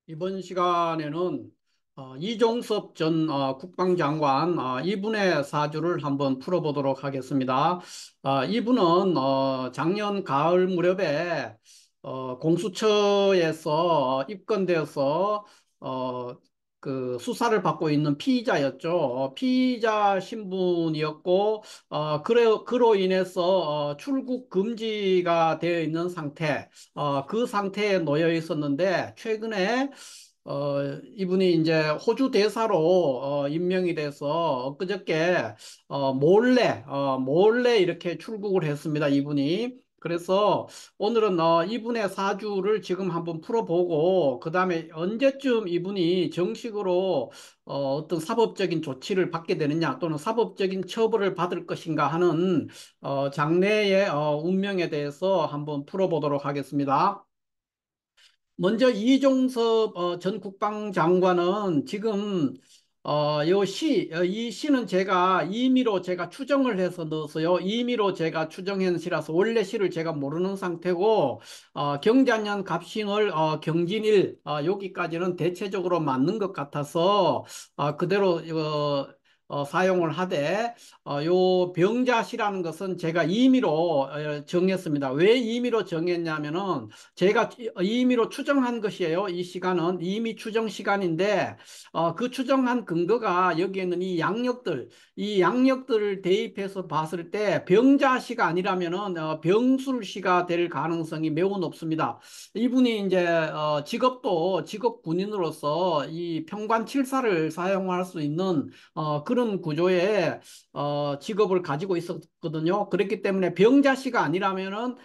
이번 시간에는 이종섭 전 국방장관 이분의 사주를 한번 풀어보도록 하겠습니다. 이분은 작년 가을 무렵에 공수처에서 입건되어서 어, 그 수사를 받고 있는 피의자였죠. 피의자 신분이었고 그로 인해서 출국 금지가 되어 있는 상태, 그 상태에 놓여 있었는데 최근에 이분이 이제 호주 대사로 임명이 돼서 엊그저께 몰래 이렇게 출국을 했습니다. 이분이. 그래서 오늘은 이분의 사주를 지금 한번 풀어보고 그다음에 언제쯤 이분이 정식으로 어떤 사법적인 조치를 받게 되느냐 또는 사법적인 처벌을 받을 것인가 하는 장래의 운명에 대해서 한번 풀어보도록 하겠습니다. 먼저 이종섭 전 국방장관은 지금 이 시는 제가 임의로 제가 추정을 해서 넣었어요. 임의로 제가 추정한 시라서 원래 시를 제가 모르는 상태고 경자년 갑신월 경진일 여기까지는 대체적으로 맞는 것 같아서 그대로 사용을 하되 요 병자시라는 것은 제가 임의로 정했습니다. 왜 임의로 정했냐면은 제가 임의로 추정한 것이에요. 이 시간은 임의 추정 시간인데 그 추정한 근거가 여기에는 이 양력들을 대입해서 봤을 때 병자시가 아니라면은 병술시가 될 가능성이 매우 높습니다. 이분이 이제 직업도 직업 군인으로서 이 평관칠사를 사용할 수 있는 그런 구조의 직업을 가지고 있었거든요. 그렇기 때문에 병자시가 아니라면은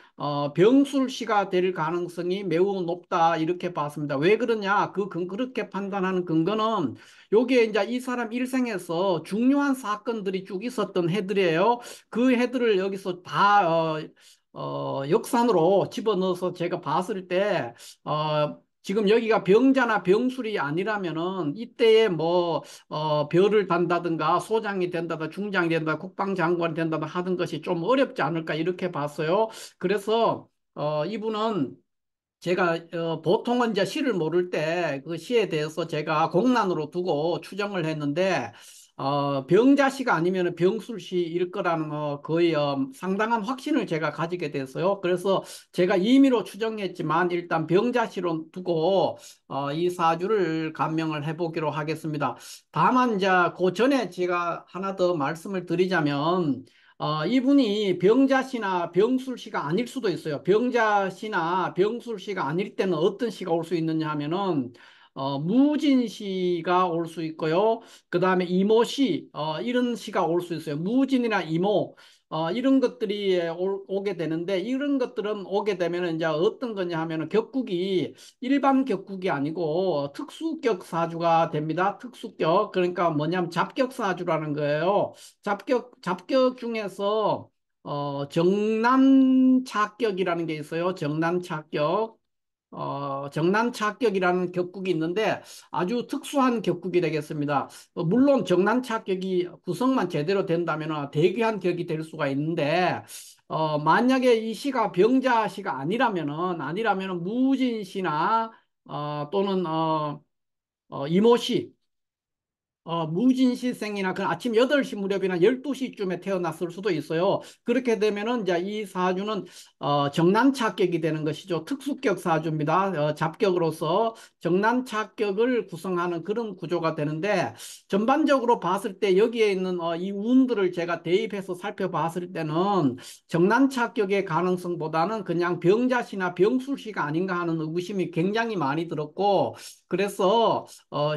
병술시가 될 가능성이 매우 높다 이렇게 봤습니다. 왜 그러냐? 그렇게 판단하는 근거는 여기에 이제 이 사람 일생에서 중요한 사건들이 쭉 있었던 해들이에요. 그 해들을 여기서 다 역산으로 집어넣어서 제가 봤을 때 지금 여기가 병자나 병술이 아니라면은 이때에 뭐 별을 단다든가 소장이 된다든가 중장이 된다 국방장관이 된다든가 하는 것이 좀 어렵지 않을까 이렇게 봤어요. 그래서 이분은 제가 보통은 이제 시를 모를 때 그 시에 대해서 제가 공란으로 두고 추정을 했는데 병자시가 아니면 병술시일 거라는 거의 상당한 확신을 제가 가지게 됐어요. 그래서 제가 임의로 추정했지만 일단 병자시로 두고 이 사주를 감명을 해보기로 하겠습니다. 다만 이제 그 전에 제가 하나 더 말씀을 드리자면 이분이 병자시나 병술시가 아닐 수도 있어요. 병자시나 병술시가 아닐 때는 어떤 시가 올 수 있느냐 하면은 무진시가 올 수 있고요. 그 다음에 이모시 이런 시가 올 수 있어요. 무진이나 이모 이런 것들이 오게 되는데 이런 것들은 오게 되면 이제 어떤 거냐 하면은 격국이 일반 격국이 아니고 특수격 사주가 됩니다. 특수격 그러니까 뭐냐면 잡격 사주라는 거예요. 잡격 중에서 정남차격이라는 게 있어요. 정남차격. 정남차격이라는 격국이 있는데 아주 특수한 격국이 되겠습니다. 물론 정남차격이 구성만 제대로 된다면 대귀한 격이 될 수가 있는데 만약에 이 시가 병자시가 아니라면은 무진시나 또는 이모시 무진시생이나 그 아침 8시 무렵이나 12시쯤에 태어났을 수도 있어요. 그렇게 되면은 이제 이 사주는 정난차격이 되는 것이죠. 특수격 사주입니다. 잡격으로서 정난차격을 구성하는 그런 구조가 되는데 전반적으로 봤을 때 여기에 있는 이 운들을 제가 대입해서 살펴봤을 때는 정난차격의 가능성보다는 그냥 병자시나 병술시가 아닌가 하는 의구심이 굉장히 많이 들었고 그래서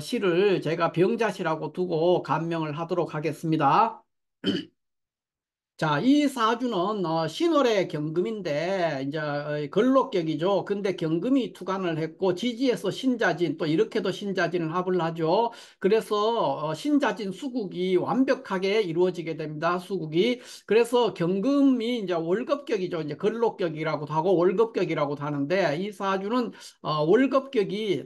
시를 제가 병자시라고 두고 감명을 하도록 하겠습니다. 자, 이 사주는 신월의 경금인데 이제 걸록격이죠. 근데 경금이 투관을 했고 지지에서 신자진 또 이렇게도 신자진을 합을 하죠. 그래서 신자진 수국이 완벽하게 이루어지게 됩니다. 수국이. 그래서 경금이 이제 월급격이죠. 이제 걸록격이라고도 하고 월급격이라고도 하는데 이 사주는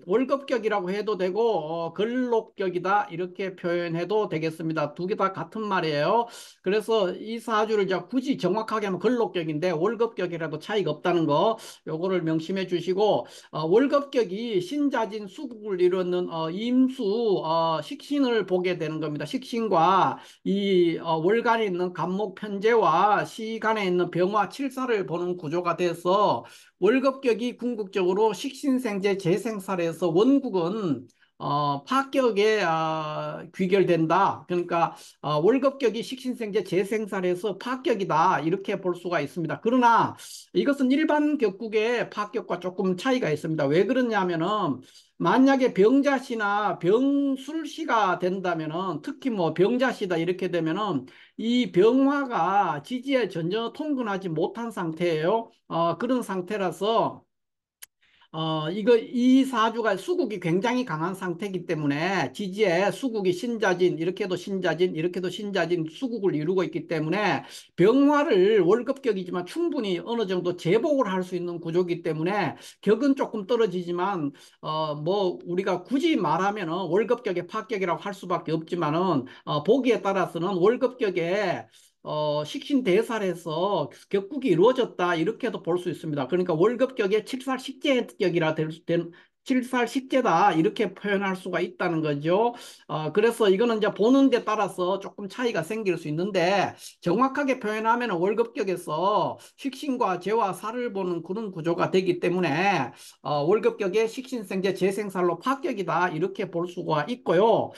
월급격이라고 해도 되고 걸록격이다 이렇게 표현해도 되겠습니다. 두 개 다 같은 말이에요. 그래서 이 사주 사주를 이제 굳이 정확하게 하면 걸록격인데 월급격이라도 차이가 없다는 거 요거를 명심해 주시고 월급격이 신자진 수국을 이루는 임수 식신을 보게 되는 겁니다. 식신과 이 월간에 있는 간목 편제와 시간에 있는 병화 칠사를 보는 구조가 돼서 월급격이 궁극적으로 식신생제 재생살에서 원국은 파격에 귀결된다. 그러니까 월급격이 식신생제 재생살에서 파격이다. 이렇게 볼 수가 있습니다. 그러나 이것은 일반 격국의 파격과 조금 차이가 있습니다. 왜 그러냐면은 만약에 병자시나 병술시가 된다면은 특히 뭐 병자시다 이렇게 되면은 이 병화가 지지에 전혀 통근하지 못한 상태예요. 그런 상태라서 이 사주가 수국이 굉장히 강한 상태이기 때문에 지지에 수국이 신자진, 이렇게도 신자진, 이렇게도 신자진 수국을 이루고 있기 때문에 병화를 월급격이지만 충분히 어느 정도 제복을 할 수 있는 구조이기 때문에 격은 조금 떨어지지만, 뭐, 우리가 굳이 말하면은 월급격의 파격이라고 할 수밖에 없지만은, 보기에 따라서는 월급격에 식신대살에서 격국이 이루어졌다 이렇게도 볼 수 있습니다. 그러니까 월급격의 칠살식재격이라 칠살식재다 이렇게 표현할 수가 있다는 거죠. 그래서 이거는 이제 보는 데 따라서 조금 차이가 생길 수 있는데 정확하게 표현하면 월급격에서 식신과 재와 살을 보는 그런 구조가 되기 때문에 월급격의 식신생재 재생살로 파격이다 이렇게 볼 수가 있고요.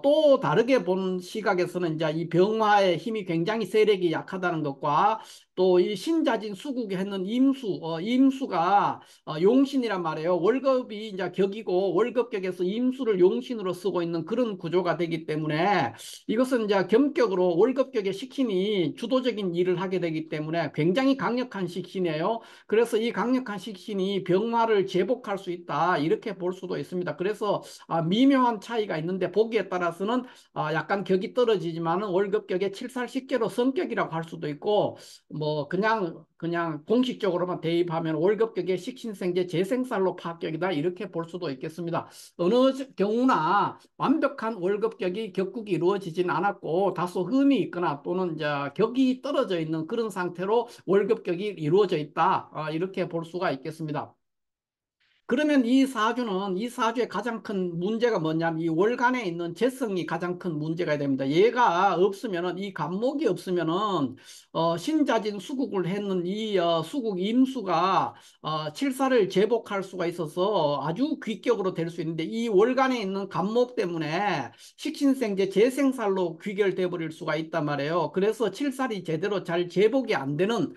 또 다르게 본 시각에서는 이제 이 병화의 힘이 굉장히 세력이 약하다는 것과 또 이 신자진 수국에 했는 임수가 용신이란 말이에요. 월급이 이제 격이고 월급격에서 임수를 용신으로 쓰고 있는 그런 구조가 되기 때문에 이것은 이제 겸격으로 월급격의 식신이 주도적인 일을 하게 되기 때문에 굉장히 강력한 식신이에요. 그래서 이 강력한 식신이 병화를 제복할 수 있다 이렇게 볼 수도 있습니다. 그래서 미묘한 차이가 있는데 보기에 따라서는 약간 격이 떨어지지만은 월급격의 칠살식재로 성격이라고 할 수도 있고 뭐 그냥 공식적으로만 대입하면 월급격의 식신생재 재생살로 파격이다 이렇게 볼 수도 있겠습니다. 어느 경우나 완벽한 월급격이 격국이 이루어지진 않았고 다소 흠이 있거나 또는 이제 격이 떨어져 있는 그런 상태로 월급격이 이루어져 있다 이렇게 볼 수가 있겠습니다. 그러면 이 사주의 가장 큰 문제가 뭐냐면 이 월간에 있는 재성이 가장 큰 문제가 됩니다. 얘가 없으면은 이 간목이 없으면은 신자진 수국을 했는 이 수국 임수가 칠사를 제복할 수가 있어서 아주 귀격으로 될 수 있는데 이 월간에 있는 간목 때문에 식신생재 재생살로 귀결돼 버릴 수가 있단 말이에요. 그래서 칠살이 제대로 잘 제복이 안 되는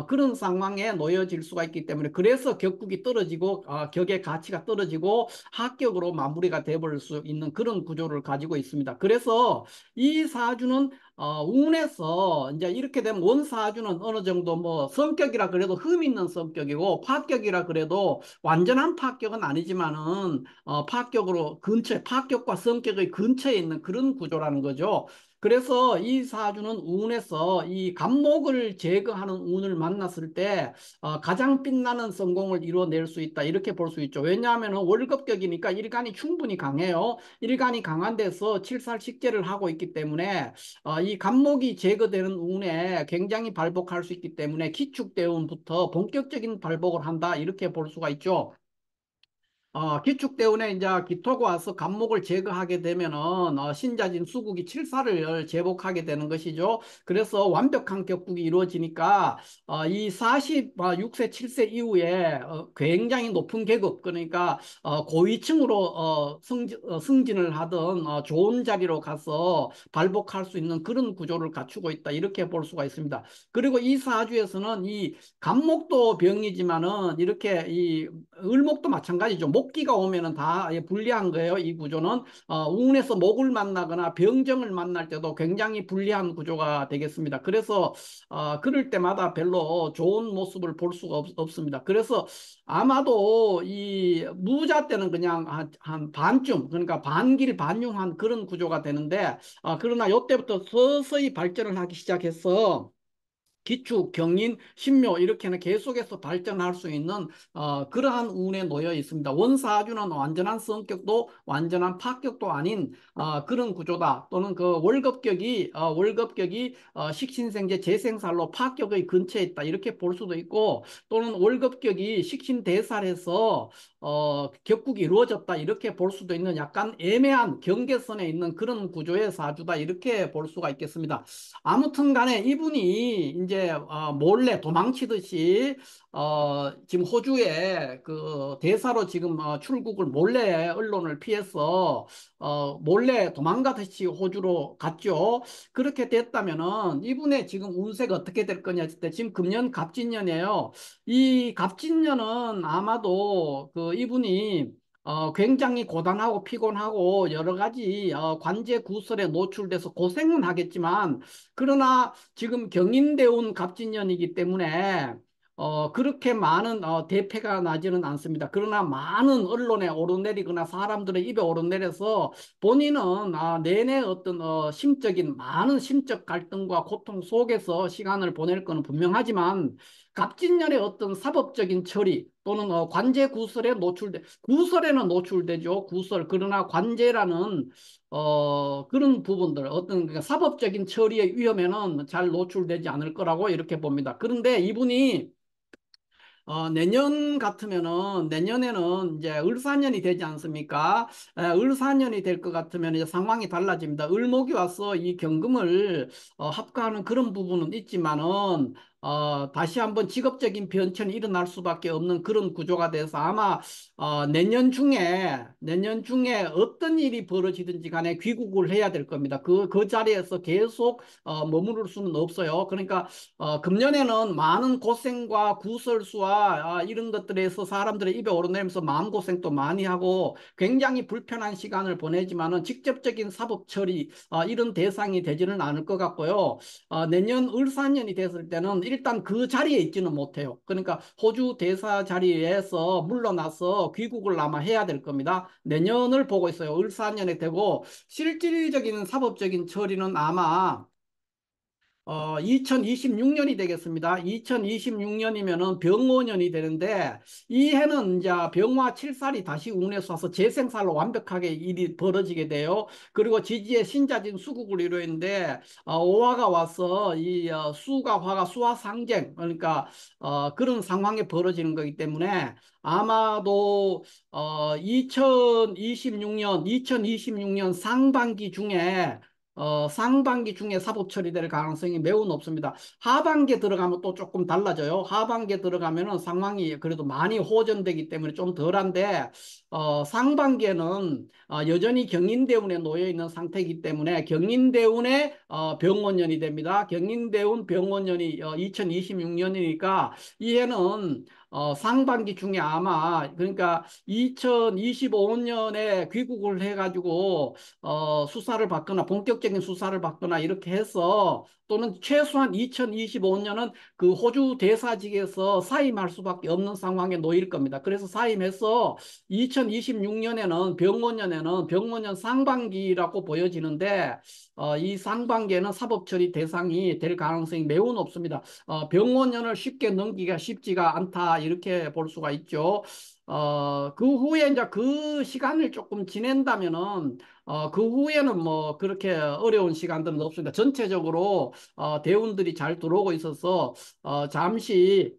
그런 상황에 놓여질 수가 있기 때문에 그래서 격국이 떨어지고 격의 가치가 떨어지고 합격으로 마무리가 돼버릴 수 있는 그런 구조를 가지고 있습니다. 그래서 이 사주는 운에서 이제 이렇게 되면 원사주는 어느 정도 뭐 성격이라 그래도 흠 있는 성격이고 파격이라 그래도 완전한 파격은 아니지만은 파격으로 근처에 파격과 성격의 근처에 있는 그런 구조라는 거죠. 그래서 이 사주는 운에서 이 간목을 제거하는 운을 만났을 때 가장 빛나는 성공을 이루어낼 수 있다 이렇게 볼 수 있죠. 왜냐하면 월급격이니까 일간이 충분히 강해요. 일간이 강한 데서 칠살식재를 하고 있기 때문에 이 간목이 제거되는 운에 굉장히 발복할 수 있기 때문에 기축대운부터 본격적인 발복을 한다 이렇게 볼 수가 있죠. 기축대운에 이제 기토가 와서 간목을 제거하게 되면은 신자진 수국이 칠사를 제복하게 되는 것이죠. 그래서 완벽한 격국이 이루어지니까 이 46세, 7세 이후에 굉장히 높은 계급 그러니까 고위층으로 승진을 하던 좋은 자리로 가서 발복할 수 있는 그런 구조를 갖추고 있다 이렇게 볼 수가 있습니다. 그리고 이 사주에서는 이 간목도 병이지만은 이렇게 이 을목도 마찬가지죠. 목기가 오면은 다 불리한 거예요. 이 구조는 운에서 목을 만나거나 병정을 만날 때도 굉장히 불리한 구조가 되겠습니다. 그래서 그럴 때마다 별로 좋은 모습을 볼 수가 없습니다. 그래서 아마도 이 무자 때는 그냥 한 반쯤 그러니까 반길 반용한 그런 구조가 되는데 그러나 이때부터 서서히 발전을 하기 시작해서 기축, 경인, 신묘 이렇게는 계속해서 발전할 수 있는 그러한 운에 놓여 있습니다. 원사주는 완전한 성격도 완전한 파격도 아닌 그런 구조다. 또는 그 월급격이 식신생제 재생살로 파격의 근처에 있다. 이렇게 볼 수도 있고 또는 월급격이 식신대살해서 격국이 이루어졌다. 이렇게 볼 수도 있는 약간 애매한 경계선에 있는 그런 구조의 사주다. 이렇게 볼 수가 있겠습니다. 아무튼 간에 이분이 이제 몰래 도망치듯이 지금 호주에 그 대사로 지금 출국을 몰래 언론을 피해서 몰래 도망가듯이 호주로 갔죠. 그렇게 됐다면은 이분의 지금 운세가 어떻게 될 거냐 했을 때 지금 금년 갑진년이에요. 이 갑진년은 아마도 그 이분이 굉장히 고단하고 피곤하고 여러 가지 관제 구설에 노출돼서 고생은 하겠지만 그러나 지금 경인대운 갑진년이기 때문에 그렇게 많은 대패가 나지는 않습니다. 그러나 많은 언론에 오르내리거나 사람들의 입에 오르내려서 본인은 내내 어떤 심적인 많은 심적 갈등과 고통 속에서 시간을 보낼 것은 분명하지만 갑진년의 어떤 사법적인 처리 또는 관제 구설에 구설에는 노출되죠. 구설. 그러나 관제라는 그런 부분들, 어떤 그 사법적인 처리의 위험에는 잘 노출되지 않을 거라고 이렇게 봅니다. 그런데 이분이 내년 같으면은 내년에는 이제 을사년이 되지 않습니까? 을사년이 될 것 같으면 이제 상황이 달라집니다. 을목이 와서 이 경금을 합가하는 그런 부분은 있지만은 다시 한번 직업적인 변천이 일어날 수밖에 없는 그런 구조가 돼서 아마 내년 중에 어떤 일이 벌어지든지 간에 귀국을 해야 될 겁니다. 그 자리에서 계속 머무를 수는 없어요. 그러니까 금년에는 많은 고생과 구설수와 이런 것들에서 사람들의 입에 오르내리면서 마음고생도 많이 하고 굉장히 불편한 시간을 보내지만은 직접적인 사법 처리 이런 대상이 되지는 않을 것 같고요. 내년 을사년이 됐을 때는 일단 그 자리에 있지는 못해요. 그러니까 호주 대사 자리에서 물러나서 귀국을 아마 해야 될 겁니다. 내년을 보고 있어요. 을사년이 되고 실질적인 사법적인 처리는 아마 2026년이 되겠습니다. 2026년이면은 병오년이 되는데 이 해는 이제 병화 7살이 다시 운에 쏴서 재생살로 완벽하게 일이 벌어지게 돼요. 그리고 지지의 신자진 수국을 이루는데 오화가 와서 이 수가 화가 수화상쟁 그러니까 그런 상황이 벌어지는 거기 때문에 아마도 2026년 상반기 중에 사법 처리될 가능성이 매우 높습니다. 하반기에 들어가면 또 조금 달라져요. 하반기에 들어가면은 상황이 그래도 많이 호전되기 때문에 좀 덜한데, 상반기에는 여전히 경인대운에 놓여 있는 상태이기 때문에 경인대운의 병원년이 됩니다. 경인대운 병원년이 2026년이니까 이 해는 상반기 중에 아마 그러니까 2025년에 귀국을 해가지고 수사를 받거나 본격적인 수사를 받거나 이렇게 해서 또는 최소한 2025년은 그 호주 대사직에서 사임할 수밖에 없는 상황에 놓일 겁니다. 그래서 사임해서 2026년에는 병원년 상반기라고 보여지는데 이 상반기에는 사법 처리 대상이 될 가능성이 매우 높습니다. 병원년을 쉽게 넘기기가 쉽지가 않다 이렇게 볼 수가 있죠. 그 후에 이제 그 시간을 조금 지낸다면은 그 후에는 뭐 그렇게 어려운 시간들은 없습니다. 전체적으로 대운들이 잘 들어오고 있어서 잠시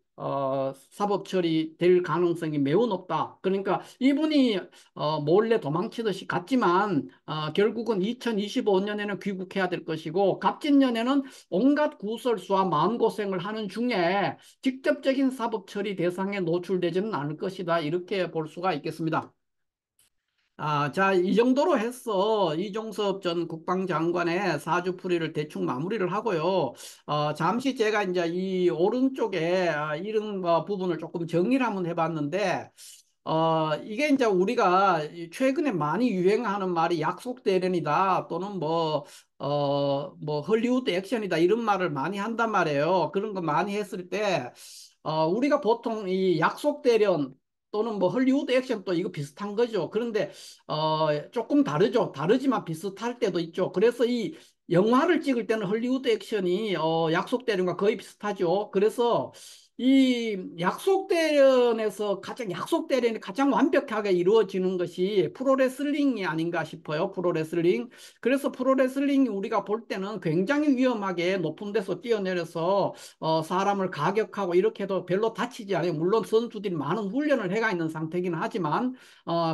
사법 처리될 가능성이 매우 높다. 그러니까 이분이 몰래 도망치듯이 갔지만 결국은 2025년에는 귀국해야 될 것이고 갑진년에는 온갖 구설수와 마음고생을 하는 중에 직접적인 사법 처리 대상에 노출되지는 않을 것이다. 이렇게 볼 수가 있겠습니다. 자, 이 정도로 해서 이종섭 전 국방장관의 사주풀이를 대충 마무리를 하고요. 잠시 제가 이제 이 오른쪽에 이런 부분을 조금 정리를 한번 해봤는데, 이게 이제 우리가 최근에 많이 유행하는 말이 약속 대련이다 또는 뭐 헐리우드 액션이다 이런 말을 많이 한단 말이에요. 그런 거 많이 했을 때, 우리가 보통 이 약속 대련 또는 뭐 헐리우드 액션도 이거 비슷한 거죠. 그런데 조금 다르죠. 다르지만 비슷할 때도 있죠. 그래서 이 영화를 찍을 때는 헐리우드 액션이 약속 대련과 거의 비슷하죠. 그래서 이 약속 대련에서 가장 약속 대련이 가장 완벽하게 이루어지는 것이 프로레슬링이 아닌가 싶어요. 프로레슬링. 그래서 프로레슬링이 우리가 볼 때는 굉장히 위험하게 높은 데서 뛰어내려서 사람을 가격하고 이렇게 해도 별로 다치지 않아요. 물론 선수들이 많은 훈련을 해가 있는 상태이긴 하지만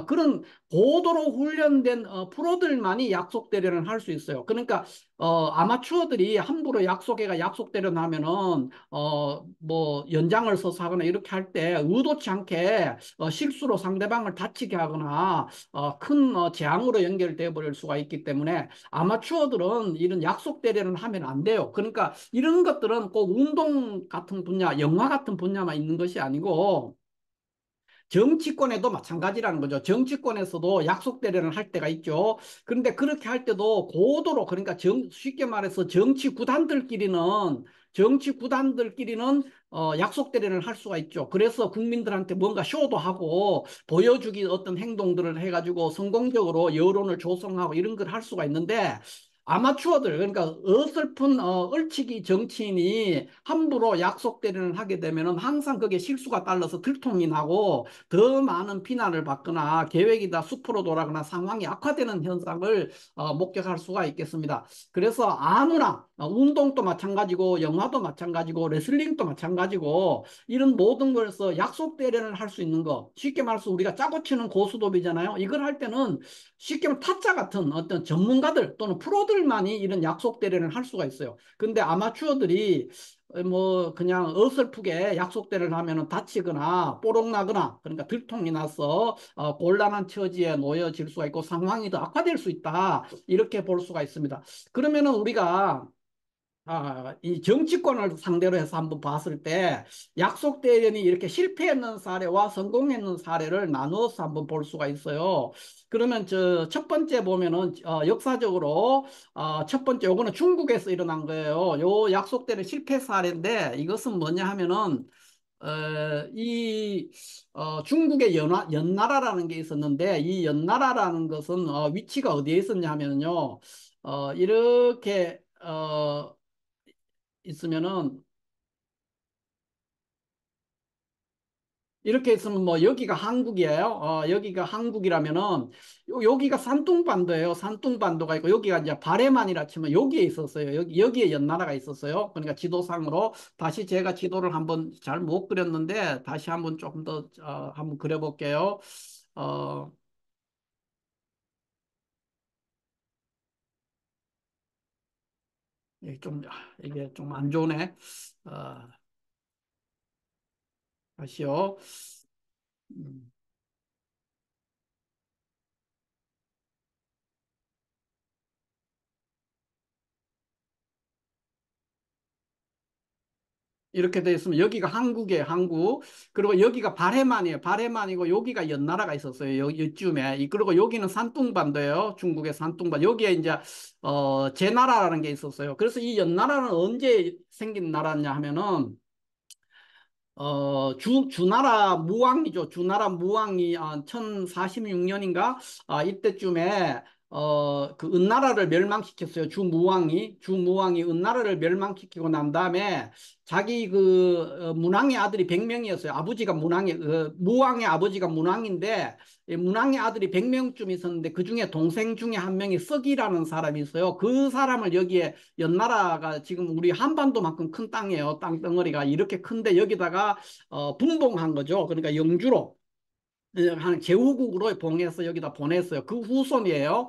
그런 고도로 훈련된 프로들만이 약속 대련을 할 수 있어요. 그러니까 아마추어들이 함부로 약속해가 약속 대련하면은 뭐 연장을 서서 하거나 이렇게 할 때 의도치 않게 실수로 상대방을 다치게 하거나 큰 재앙으로 연결돼 버릴 수가 있기 때문에 아마추어들은 이런 약속 대련을 하면 안 돼요. 그러니까 이런 것들은 꼭 운동 같은 분야, 영화 같은 분야만 있는 것이 아니고 정치권에도 마찬가지라는 거죠. 정치권에서도 약속 대련을 할 때가 있죠. 그런데 그렇게 할 때도 고도로 그러니까 쉽게 말해서 정치 구단들끼리는 약속 대련을 할 수가 있죠. 그래서 국민들한테 뭔가 쇼도 하고 보여주기 어떤 행동들을 해가지고 성공적으로 여론을 조성하고 이런 걸 할 수가 있는데 아마추어들 그러니까 어설픈 얼치기 정치인이 함부로 약속 대련을 하게 되면은 항상 그게 실수가 딸려서 들통이 나고 더 많은 비난을 받거나 계획이 다 수포로 돌아가거나 상황이 악화되는 현상을 목격할 수가 있겠습니다. 그래서 아무나 운동도 마찬가지고 영화도 마찬가지고 레슬링도 마찬가지고 이런 모든 것에서 약속 대련을 할 수 있는 거 쉽게 말해서 우리가 짜고 치는 고수톱이잖아요. 이걸 할 때는 쉽게 말해 타짜 같은 어떤 전문가들 또는 프로들만이 이런 약속 대련을 할 수가 있어요. 근데 아마추어들이 뭐 그냥 어설프게 약속대를 하면은 다치거나 뽀록 나거나 그러니까 들통이 나서 곤란한 처지에 놓여질 수가 있고 상황이 더 악화될 수 있다 이렇게 볼 수가 있습니다. 그러면은 우리가 이 정치권을 상대로 해서 한번 봤을 때 약속 대련이 이렇게 실패했는 사례와 성공했는 사례를 나누어서 한번 볼 수가 있어요. 그러면 저 첫 번째 보면은 역사적으로 첫 번째 요거는 중국에서 일어난 거예요. 요 약속 대련 실패 사례인데 이것은 뭐냐 하면은 이 중국의 연나라라는 게 있었는데 이 연나라라는 것은 위치가 어디에 있었냐 하면요. 이렇게 있으면은 이렇게 있으면 뭐 여기가 한국이에요. 여기가 한국이라면은 여기가 산둥반도예요. 산둥반도가 있고 여기가 이제 바레만이라 치면 여기에 있었어요. 여기에 연나라가 있었어요. 그러니까 지도상으로 다시 제가 지도를 한번 잘 못 그렸는데 다시 한번 조금 더 한번 그려볼게요. 어, 이게 좀 이게 좀 안 좋네. 어, 다시요. 음. 이렇게 돼 있으면 여기가 한국이에요, 한국. 그리고 여기가 바레만이에요. 바레만이고 여기가 연나라가 있었어요. 이쯤에. 그리고 여기는 산둥반도예요. 중국의 산둥반. 여기에 이제 제나라라는 게 있었어요. 그래서 이 연나라는 언제 생긴 나라냐 하면은 주나라 무왕이죠. 주나라 무왕이 1046년인가? 이때쯤에 그 은나라를 멸망시켰어요. 주무왕이 은나라를 멸망시키고 난 다음에 자기 그 문왕의 아들이 100명이었어요. 아버지가 무왕의 아버지가 문왕인데 이 문왕의 아들이 100명쯤 있었는데 그중에 동생 중에 한 명이 썩이라는 사람이 있어요. 그 사람을 여기에 연나라가 지금 우리 한반도만큼 큰 땅이에요. 땅덩어리가 이렇게 큰데 여기다가 분봉한 거죠. 그러니까 영주로 한 제후국으로 봉해서 여기다 보냈어요. 그 후손이에요.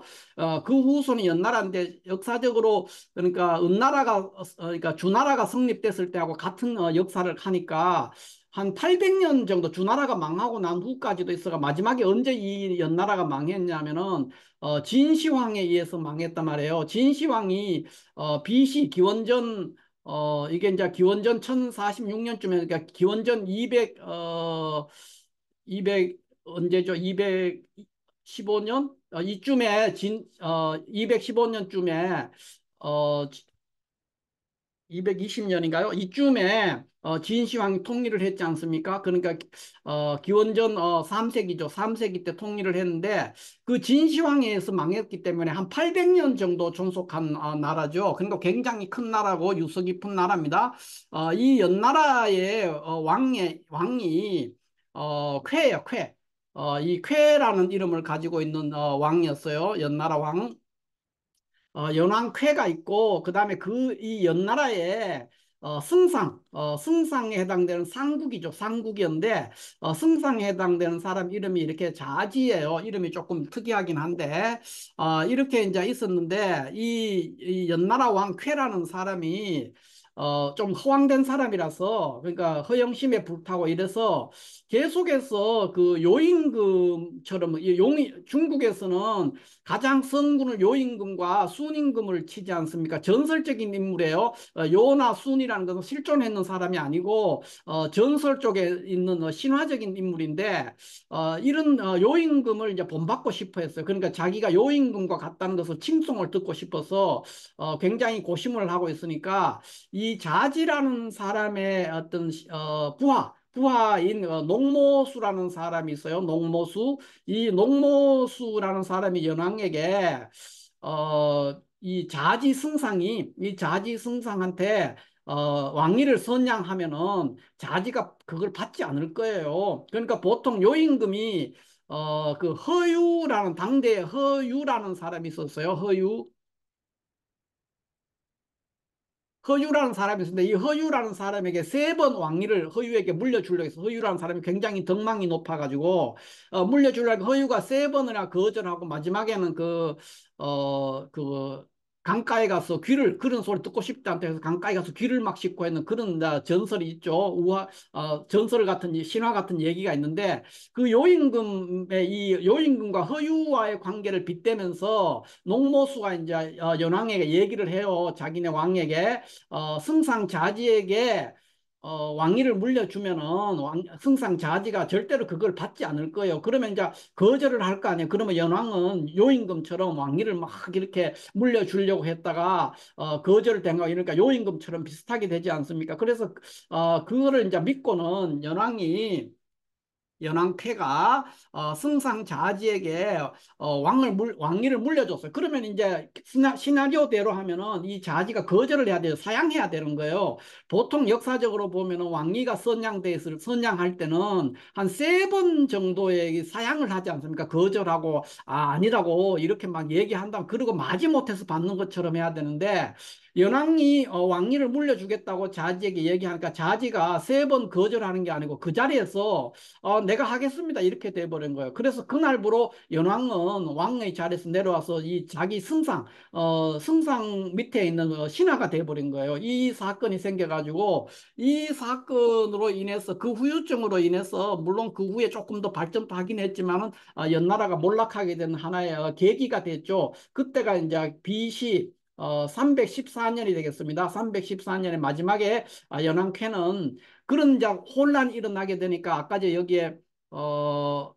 그 후손이 연나라인데 역사적으로 그러니까 은나라가 그러니까 주나라가 성립됐을 때하고 같은 역사를 하니까 한 800년 정도 주나라가 망하고 난 후까지도 있어가 마지막에 언제 이 연나라가 망했냐면은 진시황에 의해서 망했단 말이에요. 진시황이 BC 기원전 이게 이제 기원전 1046년쯤에 그러니까 기원전 200 언제죠? 215년? 이쯤에 215년쯤에 220년인가요? 이쯤에 진시황이 통일을 했지 않습니까? 그러니까 기원전 3세기죠. 3세기 때 통일을 했는데 그 진시황에 의해서 망했기 때문에 한 800년 정도 존속한 나라죠. 그러니까 굉장히 큰 나라고 유서 깊은 나라입니다. 이 연나라의 왕이 쾌예요, 쾌. 이 쾌라는 이름을 가지고 있는 왕이었어요. 연나라 왕. 연왕쾌가 있고 그다음에 그 이 연나라에 승상에 해당되는 상국이죠. 상국이었는데 승상에 해당되는 사람 이름이 이렇게 자지예요. 이름이 조금 특이하긴 한데 이렇게 이제 있었는데 이 연나라 왕쾌라는 사람이 좀 허황된 사람이라서 그러니까 허영심에 불타고 이래서 계속해서 그 요임금처럼 중국에서는 가장 성군을 요임금과 순임금을 치지 않습니까? 전설적인 인물이에요. 요나 순이라는 것은 실존했는 사람이 아니고 전설 쪽에 있는 신화적인 인물인데 이런 요임금을 이제 본받고 싶어 했어요. 그러니까 자기가 요임금과 같다는 것을 칭송을 듣고 싶어서 굉장히 고심을 하고 있으니까 이 자지라는 사람의 어떤 부하인 농모수라는 사람이 있어요. 농모수. 이 농모수라는 사람이 연왕에게 이 자지승상한테 왕위를 선양하면은 자지가 그걸 받지 않을 거예요. 그러니까 보통 요임금이 그 허유라는 당대에 허유라는 사람이 있었어요. 허유라는 사람이 있었는데 이 허유라는 사람에게 세 번 왕위를 허유에게 물려주려고 해서 허유라는 사람이 굉장히 덕망이 높아가지고 물려주려고 허유가 세 번이나 거절하고 마지막에는 그 강가에 가서 귀를 그런 소리 듣고 싶지 않다 해서 강가에 가서 귀를 막 씻고 했는 그런 전설이 있죠. 전설 같은 신화 같은 얘기가 있는데 그 요임금의 이 요임금과 허유와의 관계를 빗대면서 농모수가 이제 연왕에게 얘기를 해요. 자기네 왕에게 승상자지에게 왕위를 물려주면은 승상자지가 절대로 그걸 받지 않을 거예요. 그러면 이제 거절을 할 거 아니에요. 그러면 연왕은 요임금처럼 왕위를 막 이렇게 물려주려고 했다가 거절을 된 거 이러니까 요임금처럼 비슷하게 되지 않습니까? 그래서 그거를 이제 믿고는 연왕패가 승상자지에게 왕위를 물려줬어요. 그러면 이제 시나리오대로 하면은 이 자지가 거절을 해야 돼요. 사양해야 되는 거예요. 보통 역사적으로 보면은 왕위가 선양할 때는 한 세 번 정도의 사양을 하지 않습니까? 거절하고 아니라고 이렇게 막 얘기한다면 그리고 마지못해서 받는 것처럼 해야 되는데 연왕이 왕위를 물려주겠다고 자지에게 얘기하니까 자지가 세 번 거절하는 게 아니고 그 자리에서 내가 하겠습니다. 이렇게 돼버린 거예요. 그래서 그날부로 연왕은 왕의 자리에서 내려와서 이 자기 승상 밑에 있는 신하가 돼버린 거예요. 이 사건이 생겨가지고 이 사건으로 인해서 그 후유증으로 인해서 물론 그 후에 조금 더 발전도 하긴 했지만은 연나라가 몰락하게 된 하나의 계기가 됐죠. 그때가 이제 BC 314년이 되겠습니다. 314년의 마지막에 연왕쾌는 그런 이제 혼란이 일어나게 되니까 아까 저 여기에 어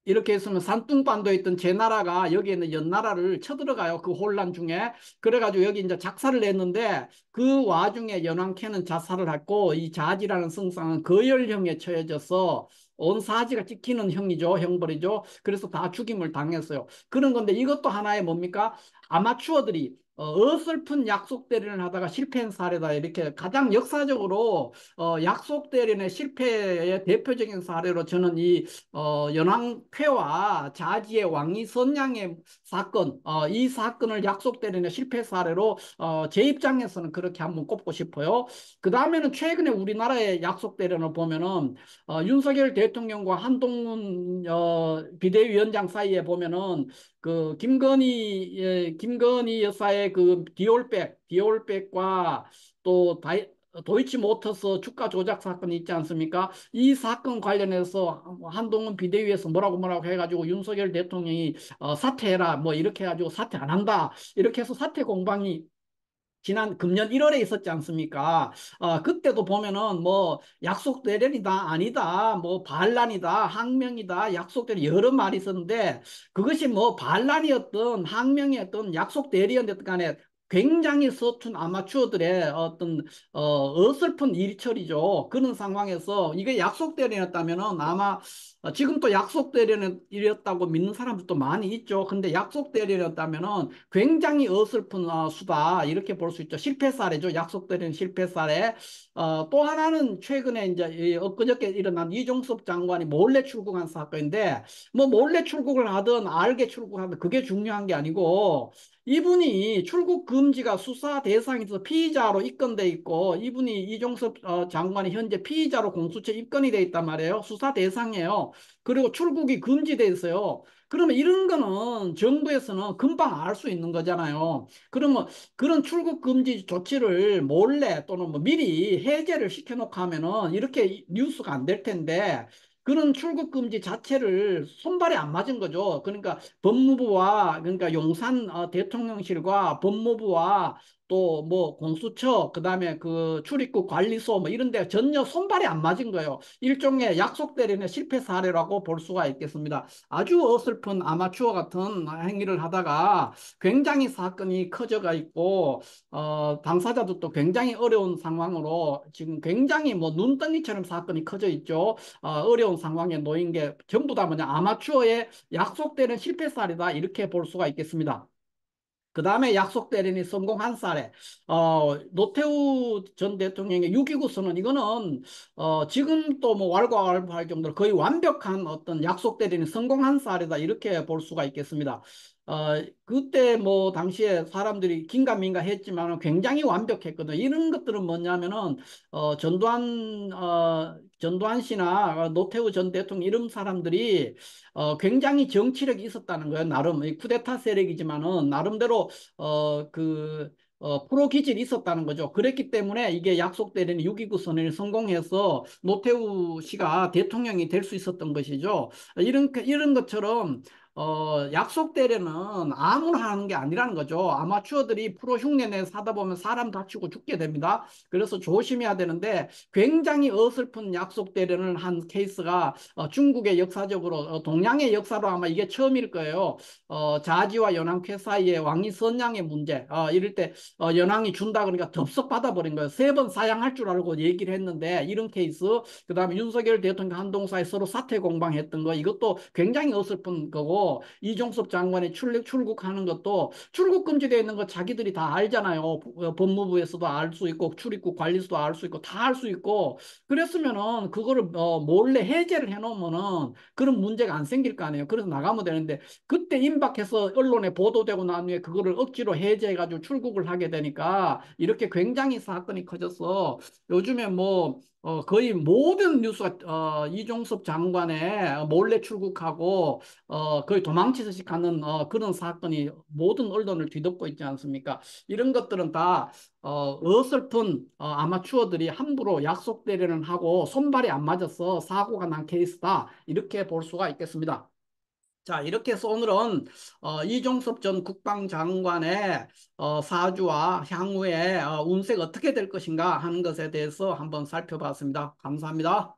이렇게 했으면 산둥반도에 있던 제나라가 여기에 있는 연나라를 쳐들어가요. 그 혼란 중에. 그래가지고 여기 이제 작사를 냈는데 그 와중에 연왕캐는 자살을 했고 이 자지라는 승상은 거열형에 처해져서 온 사지가 찍히는 형이죠. 형벌이죠. 그래서 다 죽임을 당했어요. 그런 건데 이것도 하나의 뭡니까? 아마추어들이 어설픈 약속 대련을 하다가 실패한 사례다. 이렇게 가장 역사적으로 약속 대련의 실패의 대표적인 사례로 저는 이 연왕쾌와 자지의 왕위 선양의 사건, 이 사건을 약속대련의 실패 사례로 제 입장에서는 그렇게 한번 꼽고 싶어요. 그 다음에는 최근에 우리나라의 약속대련을 보면은 윤석열 대통령과 한동훈 비대위원장 사이에 보면은 그 김건희 여사의 그 디올백과 또 도이치모터스 주가 조작 사건이 있지 않습니까? 이 사건 관련해서 한동훈 비대위에서 뭐라고 해가지고 윤석열 대통령이 사퇴해라 뭐 이렇게 해가지고 사퇴 안 한다 이렇게 해서 사퇴 공방이 지난 금년 1월에 있었지 않습니까? 그때도 보면은 뭐 약속 대련이다 아니다 뭐 반란이다 항명이다 약속 대련 여러 말이 있었는데 그것이 뭐 반란이었던 항명이었던 약속 대련이었던 간에 굉장히 서툰 아마추어들의 어떤 어설픈 일처리죠. 그런 상황에서 이게 약속 대련이었다면은 아마 지금 또 약속 대련이었다고 믿는 사람들도 많이 있죠. 근데 약속 대련이었다면은 굉장히 어설픈 수다 이렇게 볼 수 있죠. 실패 사례죠. 약속 대련 실패 사례. 또 하나는 최근에 이제 엊그저께 일어난 이종섭 장관이 몰래 출국한 사건인데 뭐 몰래 출국을 하든 알게 출국하든 그게 중요한 게 아니고 이분이 출국 금지가 수사 대상에서 피의자로 입건돼 있고 이분이 이종섭 장관이 현재 피의자로 공수처 입건이 돼 있단 말이에요. 수사 대상이에요. 그리고 출국이 금지돼 있어요. 그러면 이런 거는 정부에서는 금방 알 수 있는 거잖아요. 그러면 그런 출국 금지 조치를 몰래 또는 뭐 미리 해제를 시켜놓고 하면은 이렇게 뉴스가 안 될 텐데 그런 출국 금지 자체를 손발이 안 맞은 거죠. 그러니까 법무부와 그러니까 용산 대통령실과 법무부와 또 뭐 공수처 그다음에 그 출입국 관리소 뭐 이런 데 전혀 손발이 안 맞은 거예요. 일종의 약속 대련의 실패 사례라고 볼 수가 있겠습니다. 아주 어설픈 아마추어 같은 행위를 하다가 굉장히 사건이 커져가 있고 당사자도 또 굉장히 어려운 상황으로 지금 굉장히 뭐 눈덩이처럼 사건이 커져 있죠. 어려운 상황에 놓인 게 전부 다 뭐냐 아마추어의 약속되는 실패살이다 이렇게 볼 수가 있겠습니다. 그 다음에 약속 대련이 성공한 사례. 노태우 전 대통령의 6.29 선언, 이거는, 지금 또 뭐 왈가왈부할 정도로 거의 완벽한 어떤 약속 대련이 성공한 사례다. 이렇게 볼 수가 있겠습니다. 그때 뭐 당시에 사람들이 긴가민가 했지만 굉장히 완벽했거든요. 이런 것들은 뭐냐면은, 전두환 씨나 노태우 전 대통령 이런 사람들이 굉장히 정치력이 있었다는 거예요. 나름 이 쿠데타 세력이지만은 나름대로 프로 기질이 있었다는 거죠. 그랬기 때문에 이게 약속되는 6.29 선언이 성공해서 노태우 씨가 대통령이 될 수 있었던 것이죠. 이런 것처럼 약속대련은 아무나 하는 게 아니라는 거죠. 아마추어들이 프로 흉내 내 사다 보면 사람 다치고 죽게 됩니다. 그래서 조심해야 되는데 굉장히 어설픈 약속대련을 한 케이스가 중국의 역사적으로 동양의 역사로 아마 이게 처음일 거예요. 자지와 연왕 사이의 왕위 선양의 문제. 이럴 때 연왕이 준다 그러니까 덥석 받아버린 거예요. 세 번 사양할 줄 알고 얘기를 했는데 이런 케이스. 그다음에 윤석열 대통령 한동 사이 서로 사퇴 공방했던 거 이것도 굉장히 어설픈 거고 이종섭 장관이 출국하는 것도 출국 금지되어 있는 거 자기들이 다 알잖아요. 법무부에서도 알 수 있고 출입국 관리소도 알 수 있고 다 알 수 있고 그랬으면은 그거를 몰래 해제를 해놓으면은 그런 문제가 안 생길 거 아니에요. 그래서 나가면 되는데 그때 임박해서 언론에 보도되고 난 후에 그거를 억지로 해제해가지고 출국을 하게 되니까 이렇게 굉장히 사건이 커져서 요즘에 뭐 거의 모든 뉴스가 이종섭 장관의 몰래 출국하고 거의 도망치듯이 가는 그런 사건이 모든 언론을 뒤덮고 있지 않습니까? 이런 것들은 다 어설픈 아마추어들이 함부로 약속 대련을 하고 손발이 안 맞아서 사고가 난 케이스다. 이렇게 볼 수가 있겠습니다. 자, 이렇게 해서 오늘은 이종섭 전 국방장관의 사주와 향후에 운세가 어떻게 될 것인가 하는 것에 대해서 한번 살펴봤습니다. 감사합니다.